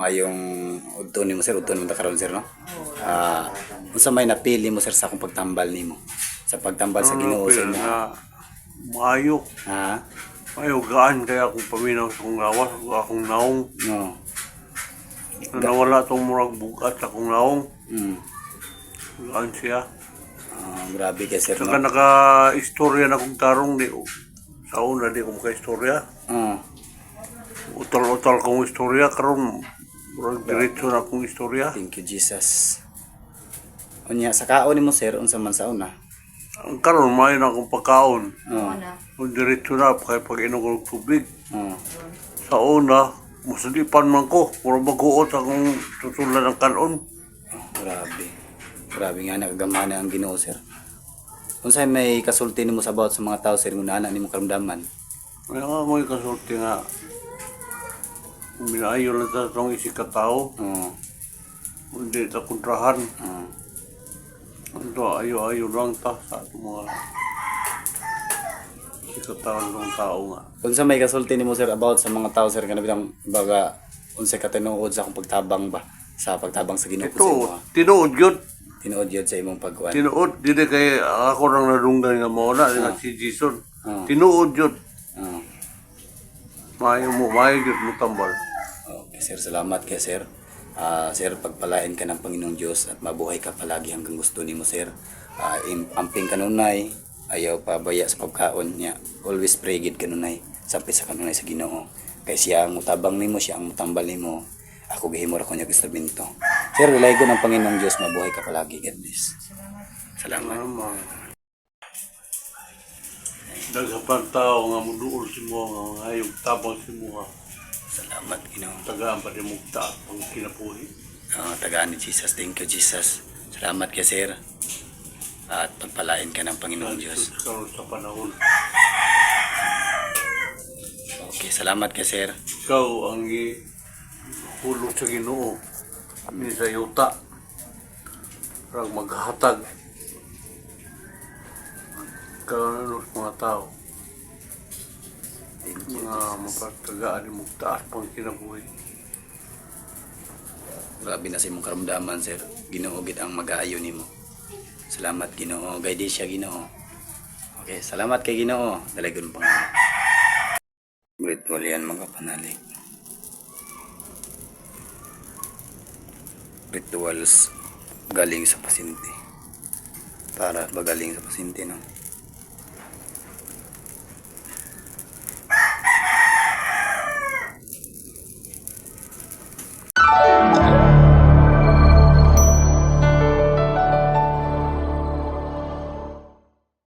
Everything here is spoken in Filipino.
mayong udto nimo sir, udto nimo ta karon sir no. Unsa may napili mo sir sa akong pagtambal nimo? Sa pagtambal sa Ginoo sa imo. Maayo. Ha? Maayo gaan kaya akong paminaw sa akong lawas, akong naong. No. Nawala itong murag bugat sa akong naong. Mm. Gaan siya. Grabe kay sir Saka no. naka-istorya na kong tarong di. Sa una di ko maka-istorya. Utal-utal kong istorya karon murag diretso na akong istorya. Thank you Jesus. Unya sa kaon nimo sir unsa man sa una? Ang karon may na akong pagkaon. Oh. Kung diretso na kay pag-inom ko ng tubig. Oh. Sa una, musulipan man ko. Murag mag-uot akong tutulan ng kanon. Grabe. Grabe nga nakagamana ang Ginoo sir. Unsay may kasulti nimo sa about sa mga tao sir nga ana nimo karamdaman? May nga mo'y kasulti nga. Minayo lang sa itong isik ka tao. Oo. Hindi sa kontrahan. Oo. Ito, ayo-ayo lang ta sa itong mga isik ka tao ng tao nga. Unsa may kasulti nimo sir about sa mga tao sir kana bitang baga unsay katinuod sa akong pagtabang ba sa pagtabang sa Ginoo ko sa imo? Ito, tinuod yun. Tinuod yun sa imong pagkuan. Tinuod. Dili kay ako nang nadunggan nga muna. Nga si Jason. Tinuod yun. Oo. Mayo yun mo tambal. Okay sir, salamat kay sir. Sir, pagpalain ka ng Panginoong Diyos at mabuhay ka palagi hanggang gusto nimo sir. Amping kanunay, ayaw pabaya sa pagkaon niya. Always pray gid kanunay, sapi sa kanunay sa Ginoo. Kay siya ang mutabang nimo, siya ang mutambal nimo. Ako gihimo ra ko niya instrumento. Sir, walay ko ng Panginoong Diyos, mabuhay ka palagi. God bless. Salamat. Daghapang tao nga muduol si mo nga hayog tabang si mo nga Salamat, Ginoo. tagaan pa rin mong taat pang kinapuhi. Tagaan ni Jesus. Thank you, Jesus. Salamat kay sir. At pagpalain ka ng Panginoong Diyos. Karoon sa panahon. Okay, salamat kay sir. Ikaw ang hulog sa Ginoo. Hindi sa yuta. Parang maghatag. Karoon sa mga tao. Mga mapagtagaan ni mong taat pang kinabuhi. Grabe na sa imong karamdaman, sir. Ginoo gid ang mag-aayo nimo. Salamat, Ginoo. Guide siya, Ginoo. Okay, salamat kay Ginoo. Dalagon pang ritual yan, mga panalig. Rituals galing sa pasyente. Para ba galing sa pasyente, no?